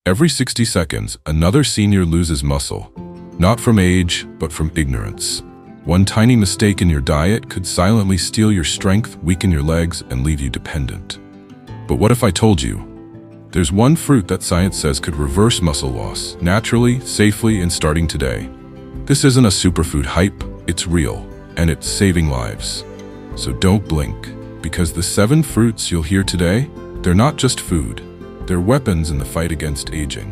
Every 60 seconds, another senior loses muscle. Not from age, but from ignorance. One tiny mistake in your diet could silently steal your strength, weaken your legs, and leave you dependent. But what if I told you? There's one fruit that science says could reverse muscle loss, naturally, safely, and starting today. This isn't a superfood hype, it's real, and it's saving lives. So don't blink, because the 7 fruits you'll hear today, they're not just food, they're weapons in the fight against aging.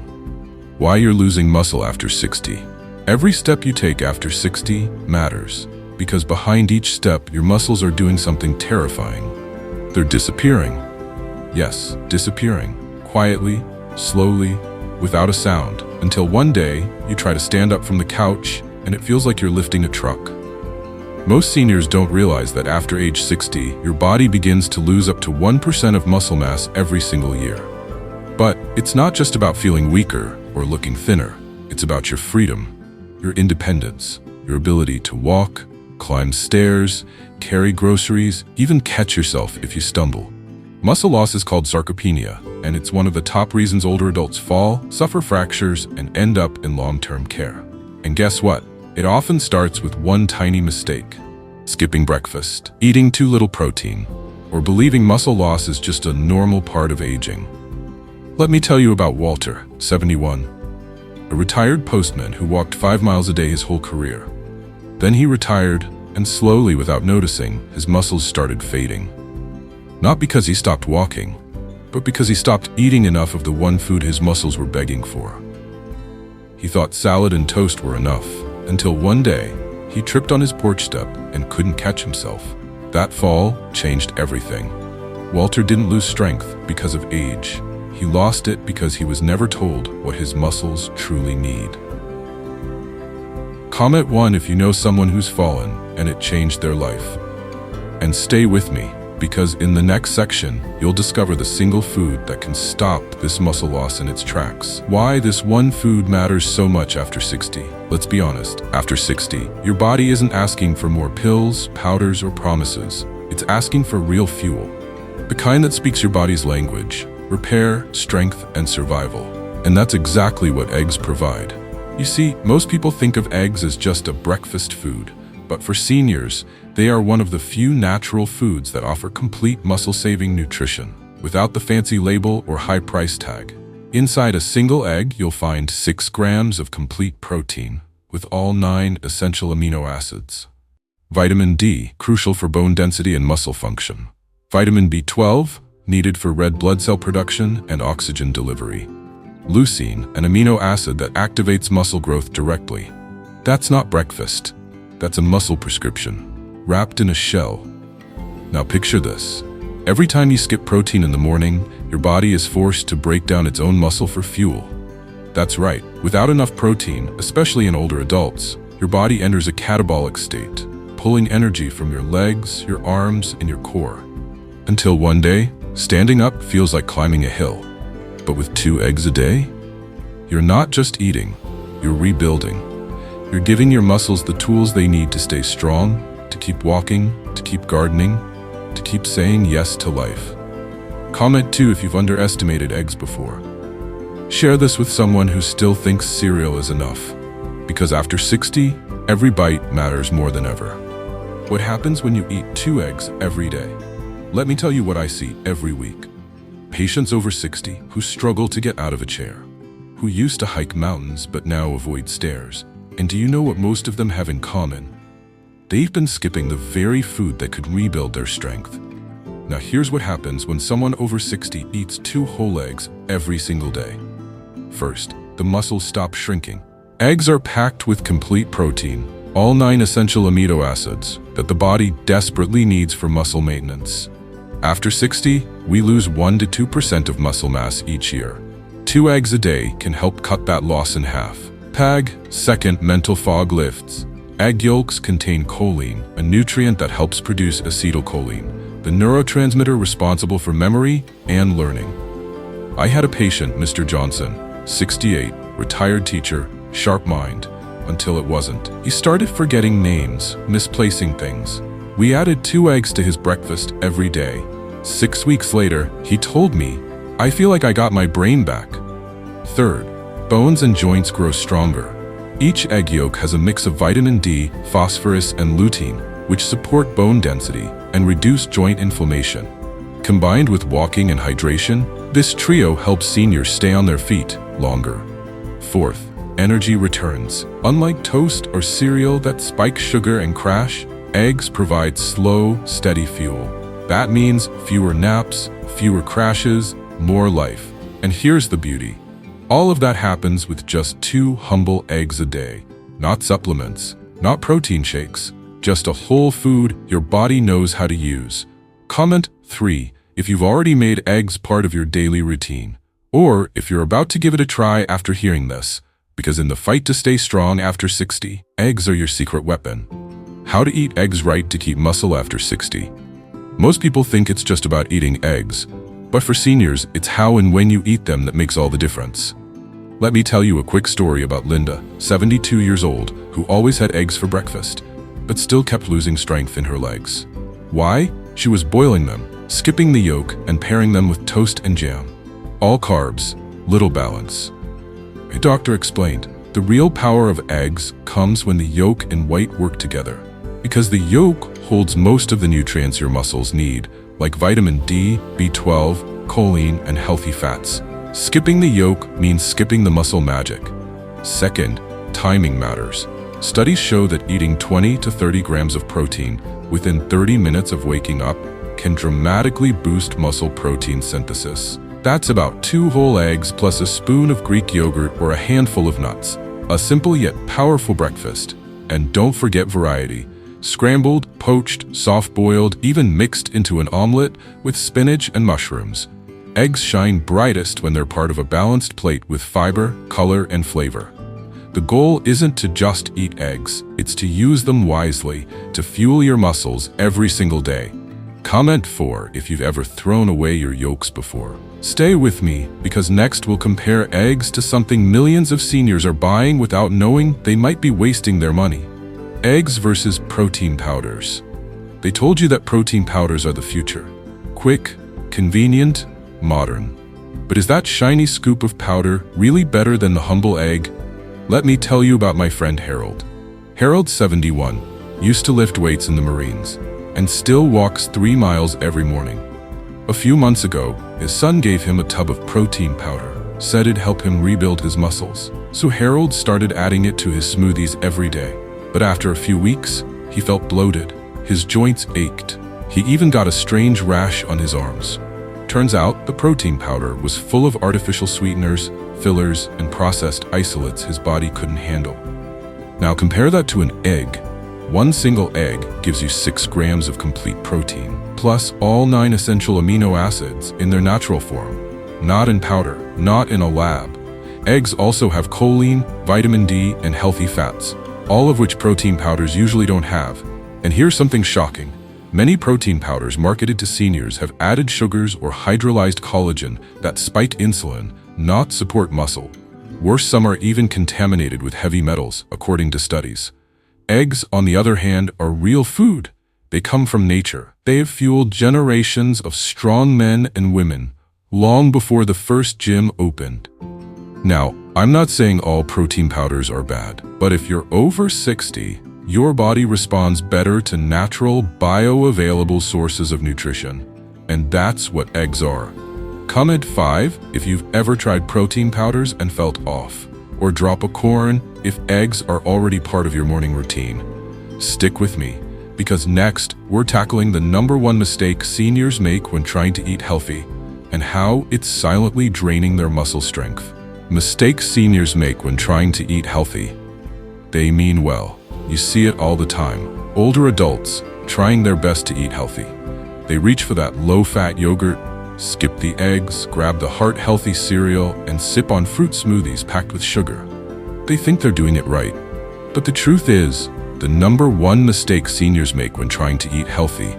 Why you're losing muscle after 60. Every step you take after 60 matters, because behind each step, your muscles are doing something terrifying. They're disappearing. Yes, disappearing. Quietly, slowly, without a sound, until one day, you try to stand up from the couch, and it feels like you're lifting a truck. Most seniors don't realize that after age 60, your body begins to lose up to 1% of muscle mass every single year. But it's not just about feeling weaker or looking thinner. It's about your freedom. Your independence, your ability to walk, climb stairs, carry groceries, even catch yourself if you stumble. Muscle loss is called sarcopenia, and it's one of the top reasons older adults fall, suffer fractures, and end up in long-term care. And guess what? It often starts with one tiny mistake: skipping breakfast, eating too little protein, or believing muscle loss is just a normal part of aging. Let me tell you about Walter, 71. A retired postman who walked 5 miles a day his whole career. Then he retired, and slowly, without noticing, his muscles started fading. Not because he stopped walking, but because he stopped eating enough of the one food his muscles were begging for. He thought salad and toast were enough, until one day, he tripped on his porch step and couldn't catch himself. That fall changed everything. Walter didn't lose strength because of age. He lost it because he was never told what his muscles truly need. Comment 1 if you know someone who's fallen and it changed their life. And stay with me, because in the next section, you'll discover the single food that can stop this muscle loss in its tracks. Why this one food matters so much after 60. Let's be honest, after 60, your body isn't asking for more pills, powders, or promises. It's asking for real fuel. The kind that speaks your body's language. Repair, strength, and survival. And that's exactly what eggs provide. You see, most people think of eggs as just a breakfast food, but for seniors, they are one of the few natural foods that offer complete muscle-saving nutrition, without the fancy label or high price tag. Inside a single egg, you'll find 6 grams of complete protein, with all 9 essential amino acids. Vitamin D, crucial for bone density and muscle function. Vitamin B12, needed for red blood cell production and oxygen delivery. Leucine, an amino acid that activates muscle growth directly. That's not breakfast. That's a muscle prescription, wrapped in a shell. Now picture this. Every time you skip protein in the morning, your body is forced to break down its own muscle for fuel. That's right. Without enough protein, especially in older adults, your body enters a catabolic state, pulling energy from your legs, your arms, and your core. Until one day, standing up feels like climbing a hill. But with 2 eggs a day, you're not just eating, you're rebuilding. You're giving your muscles the tools they need to stay strong, to keep walking, to keep gardening, to keep saying yes to life. Comment 2 if you've underestimated eggs before. Share this with someone who still thinks cereal is enough. Because after 60, every bite matters more than ever. What happens when you eat 2 eggs every day? Let me tell you what I see every week. Patients over 60 who struggle to get out of a chair, who used to hike mountains but now avoid stairs. And do you know what most of them have in common? They've been skipping the very food that could rebuild their strength. Now here's what happens when someone over 60 eats 2 whole eggs every single day. First, the muscles stop shrinking. Eggs are packed with complete protein, all 9 essential amino acids that the body desperately needs for muscle maintenance. After 60, we lose 1 to 2% of muscle mass each year. 2 eggs a day can help cut that loss in half. PAG, second, mental fog lifts. Egg yolks contain choline, a nutrient that helps produce acetylcholine, the neurotransmitter responsible for memory and learning. I had a patient, Mr. Johnson, 68, retired teacher, sharp mind, until it wasn't. He started forgetting names, misplacing things. We added 2 eggs to his breakfast every day. 6 weeks later, he told me, "I feel like I got my brain back." Third, bones and joints grow stronger. Each egg yolk has a mix of vitamin D, phosphorus, and lutein, which support bone density and reduce joint inflammation. Combined with walking and hydration, this trio helps seniors stay on their feet longer. Fourth, energy returns. Unlike toast or cereal that spike sugar and crash, eggs provide slow, steady fuel. That means fewer naps, fewer crashes, more life. And here's the beauty. All of that happens with just 2 humble eggs a day. Not supplements, not protein shakes, just a whole food your body knows how to use. Comment 3 if you've already made eggs part of your daily routine, or if you're about to give it a try after hearing this, because in the fight to stay strong after 60, eggs are your secret weapon. How to eat eggs right to keep muscle after 60. Most people think it's just about eating eggs, but for seniors, it's how and when you eat them that makes all the difference. Let me tell you a quick story about Linda, 72 years old, who always had eggs for breakfast, but still kept losing strength in her legs. Why? She was boiling them, skipping the yolk, and pairing them with toast and jam. All carbs, little balance. A doctor explained, the real power of eggs comes when the yolk and white work together, because the yolk holds most of the nutrients your muscles need, like vitamin D, B12, choline, and healthy fats. Skipping the yolk means skipping the muscle magic. Second, timing matters. Studies show that eating 20 to 30 grams of protein within 30 minutes of waking up can dramatically boost muscle protein synthesis. That's about 2 whole eggs plus a spoon of Greek yogurt or a handful of nuts. A simple yet powerful breakfast. And don't forget variety. Scrambled, poached, soft-boiled, even mixed into an omelet with spinach and mushrooms. Eggs shine brightest when they're part of a balanced plate with fiber, color, and flavor. The goal isn't to just eat eggs, it's to use them wisely to fuel your muscles every single day. Comment 4 if you've ever thrown away your yolks before. Stay with me, because next we'll compare eggs to something millions of seniors are buying without knowing they might be wasting their money. Eggs versus protein powders. They told you that protein powders are the future. Quick, convenient, modern. But is that shiny scoop of powder really better than the humble egg? Let me tell you about my friend Harold. Harold, 71, used to lift weights in the Marines, and still walks 3 miles every morning. A few months ago, his son gave him a tub of protein powder, said it'd help him rebuild his muscles. So Harold started adding it to his smoothies every day. But after a few weeks, he felt bloated. His joints ached. He even got a strange rash on his arms. Turns out the protein powder was full of artificial sweeteners, fillers, and processed isolates his body couldn't handle. Now compare that to an egg. 1 single egg gives you 6 grams of complete protein, plus all 9 essential amino acids in their natural form. Not in powder, not in a lab. Eggs also have choline, vitamin D, and healthy fats, all of which protein powders usually don't have. And here's something shocking. Many protein powders marketed to seniors have added sugars or hydrolyzed collagen that spike insulin, not support muscle. Worse, some are even contaminated with heavy metals, according to studies. Eggs, on the other hand, are real food. They come from nature. They have fueled generations of strong men and women, long before the first gym opened. Now, I'm not saying all protein powders are bad, but if you're over 60, your body responds better to natural, bioavailable sources of nutrition. And that's what eggs are. Comment 5 if you've ever tried protein powders and felt off. Or drop a corn if eggs are already part of your morning routine. Stick with me, because next we're tackling the #1 mistake seniors make when trying to eat healthy, and how it's silently draining their muscle strength. Mistakes seniors make when trying to eat healthy. They mean well. You see it all the time. Older adults trying their best to eat healthy. They reach for that low-fat yogurt, skip the eggs, grab the heart-healthy cereal, and sip on fruit smoothies packed with sugar. They think they're doing it right. But the truth is, the #1 mistake seniors make when trying to eat healthy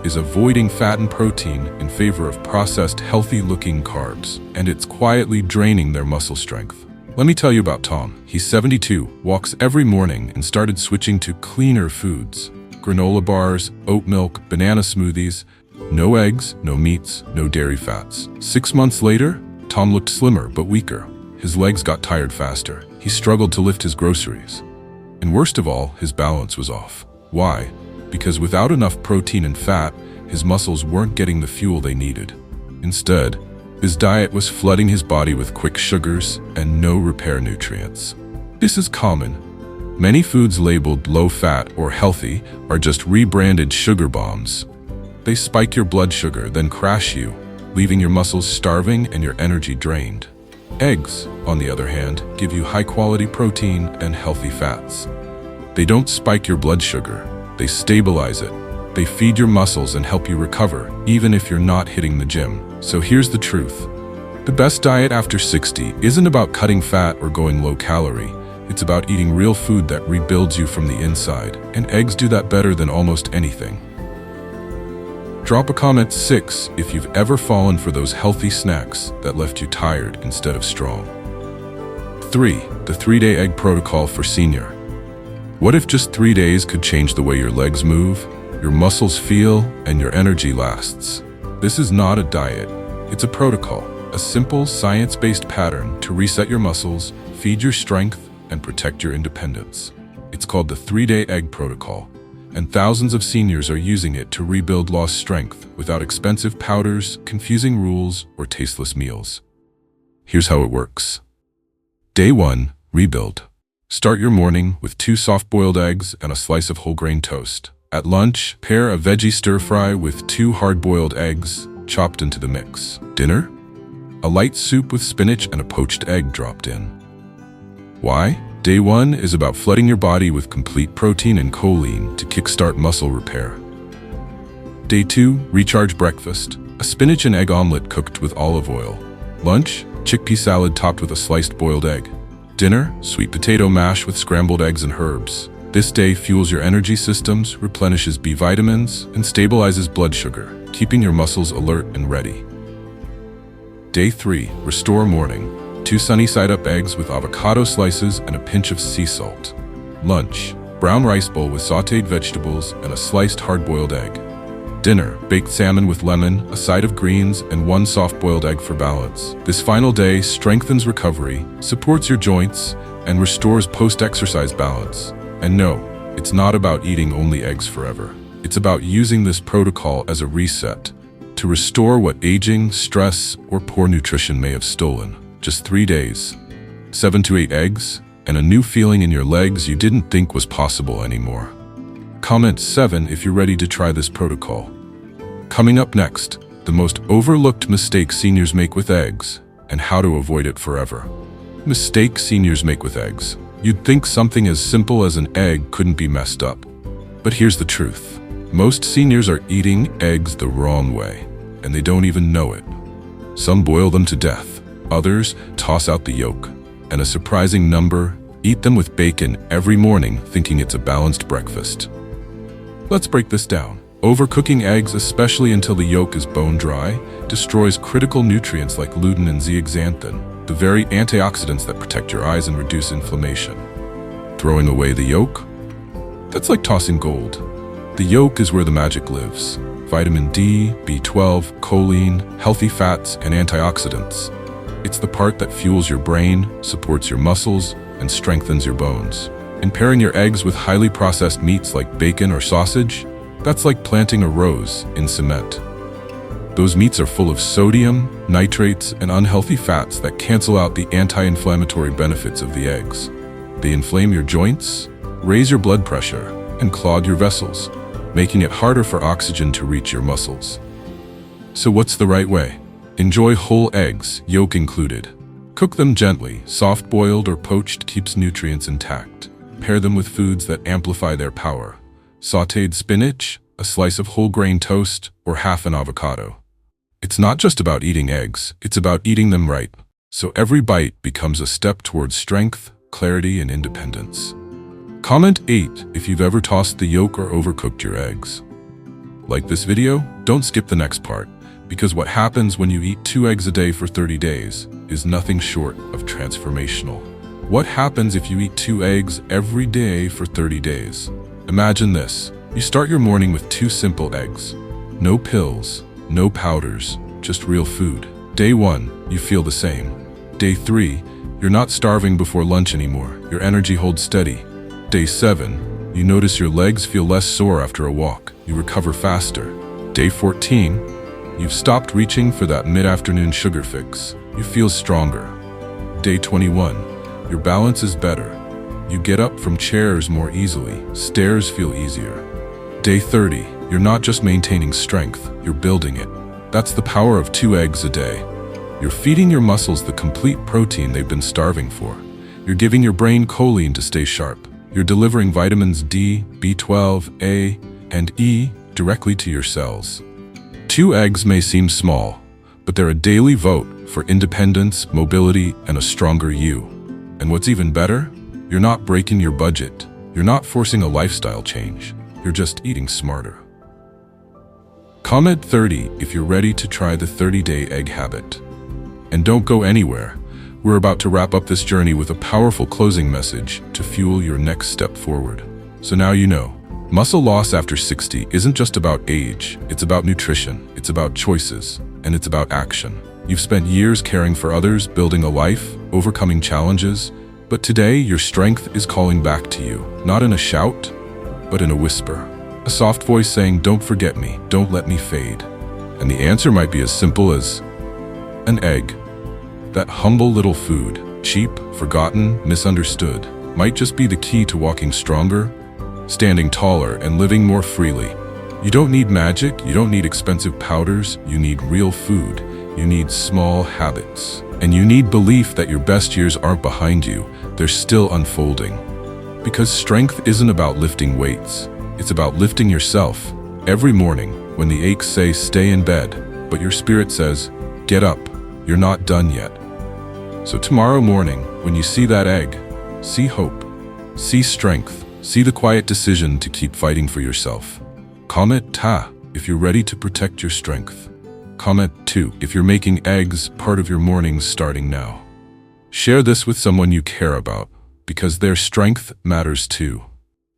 is avoiding fat and protein in favor of processed, healthy-looking carbs, and it's quietly draining their muscle strength. Let me tell you about Tom. He's 72, walks every morning, and started switching to cleaner foods. Granola bars, oat milk, banana smoothies. No eggs, no meats, no dairy fats. 6 months later, Tom looked slimmer but weaker. his legs got tired faster. He struggled to lift his groceries. And worst of all, his balance was off. Why? Because without enough protein and fat, his muscles weren't getting the fuel they needed. Instead, his diet was flooding his body with quick sugars and no repair nutrients. This is common. Many foods labeled low-fat or healthy are just rebranded sugar bombs. They spike your blood sugar, then crash you, leaving your muscles starving and your energy drained. Eggs, on the other hand, give you high-quality protein and healthy fats. They don't spike your blood sugar, they stabilize it. They feed your muscles and help you recover, even if you're not hitting the gym. So here's the truth. The best diet after 60 isn't about cutting fat or going low-calorie. It's about eating real food that rebuilds you from the inside, and eggs do that better than almost anything. Drop a comment 6 if you've ever fallen for those healthy snacks that left you tired instead of strong. 3. The 3-day egg protocol for senior. What if just 3 days could change the way your legs move, your muscles feel, and your energy lasts? This is not a diet. It's a protocol, a simple science-based pattern to reset your muscles, feed your strength, and protect your independence. It's called the 3-day egg protocol, and thousands of seniors are using it to rebuild lost strength without expensive powders, confusing rules, or tasteless meals. Here's how it works. Day 1, rebuild. Start your morning with 2 soft-boiled eggs and a slice of whole grain toast. At lunch, pair a veggie stir-fry with 2 hard-boiled eggs chopped into the mix. Dinner? A light soup with spinach and a poached egg dropped in. Why? Day 1 is about flooding your body with complete protein and choline to kickstart muscle repair. Day 2, recharge breakfast. A spinach and egg omelet cooked with olive oil. Lunch, chickpea salad topped with a sliced boiled egg. Dinner, sweet potato mash with scrambled eggs and herbs. This day fuels your energy systems, replenishes B vitamins, and stabilizes blood sugar, keeping your muscles alert and ready. Day 3, restore morning. 2 sunny-side-up eggs with avocado slices and a pinch of sea salt. Lunch, brown rice bowl with sautéed vegetables and a sliced hard-boiled egg. Dinner, baked salmon with lemon, a side of greens, and 1 soft-boiled egg for balance. This final day strengthens recovery, supports your joints, and restores post-exercise balance. And no, it's not about eating only eggs forever. It's about using this protocol as a reset to restore what aging, stress, or poor nutrition may have stolen. Just 3 days, 7 to 8 eggs, and a new feeling in your legs you didn't think was possible anymore. Comment 7 if you're ready to try this protocol. Coming up next, the most overlooked mistake seniors make with eggs, and how to avoid it forever. Mistake seniors make with eggs. You'd think something as simple as an egg couldn't be messed up. But here's the truth. Most seniors are eating eggs the wrong way, and they don't even know it. Some boil them to death. Others toss out the yolk, and a surprising number eat them with bacon every morning thinking it's a balanced breakfast. Let's break this down. Overcooking eggs, especially until the yolk is bone dry, destroys critical nutrients like lutein and zeaxanthin, the very antioxidants that protect your eyes and reduce inflammation. Throwing away the yolk? That's like tossing gold. The yolk is where the magic lives. Vitamin D, B12, choline, healthy fats, and antioxidants. It's the part that fuels your brain, supports your muscles, and strengthens your bones. And pairing your eggs with highly processed meats like bacon or sausage, that's like planting a rose in cement. Those meats are full of sodium, nitrates, and unhealthy fats that cancel out the anti-inflammatory benefits of the eggs. They inflame your joints, raise your blood pressure, and clog your vessels, making it harder for oxygen to reach your muscles. So what's the right way? Enjoy whole eggs, yolk included. Cook them gently. Soft-boiled or poached keeps nutrients intact. Pair them with foods that amplify their power. Sautéed spinach, a slice of whole grain toast, or half an avocado. It's not just about eating eggs, it's about eating them right. So every bite becomes a step towards strength, clarity, and independence. Comment 8 if you've ever tossed the yolk or overcooked your eggs. Like this video? Don't skip the next part, because what happens when you eat 2 eggs a day for 30 days is nothing short of transformational. What happens if you eat 2 eggs every day for 30 days? Imagine this. You start your morning with 2 simple eggs. No pills, no powders, just real food. Day 1, you feel the same. Day 3, You're not starving before lunch anymore. Your energy holds steady. Day 7, you notice your legs feel less sore after a walk. You recover faster. Day 14, you've stopped reaching for that mid-afternoon sugar fix. You feel stronger. Day 21, your balance is better. You get up from chairs more easily. Stairs feel easier. Day 30, you're not just maintaining strength, you're building it. That's the power of 2 eggs a day. You're feeding your muscles the complete protein they've been starving for. You're giving your brain choline to stay sharp. You're delivering vitamins D, B12, A, and E directly to your cells. 2 eggs may seem small, but they're a daily vote for independence, mobility, and a stronger you. And what's even better? You're not breaking your budget. You're not forcing a lifestyle change. You're just eating smarter. Comment 30 if you're ready to try the 30-day egg habit. And don't go anywhere. We're about to wrap up this journey with a powerful closing message to fuel your next step forward. So now you know, muscle loss after 60 isn't just about age. It's about nutrition, it's about choices, and it's about action. You've spent years caring for others, building a life, overcoming challenges, but today your strength is calling back to you, not in a shout, but in a whisper. A soft voice saying, "Don't forget me, don't let me fade." And the answer might be as simple as an egg. That humble little food, cheap, forgotten, misunderstood, might just be the key to walking stronger, standing taller, and living more freely. You don't need magic, you don't need expensive powders, you need real food, you need small habits. And you need belief that your best years aren't behind you, they're still unfolding. Because strength isn't about lifting weights, it's about lifting yourself. Every morning, when the aches say stay in bed, but your spirit says, get up, you're not done yet. So tomorrow morning, when you see that egg, see hope, see strength, see the quiet decision to keep fighting for yourself. Comment ta if you're ready to protect your strength. Comment 2 if you're making eggs part of your mornings starting now. Share this with someone you care about, because their strength matters too.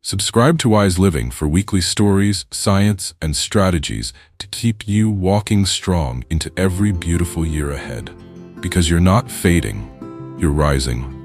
Subscribe to Wise Living for weekly stories, science, and strategies to keep you walking strong into every beautiful year ahead. Because you're not fading, you're rising.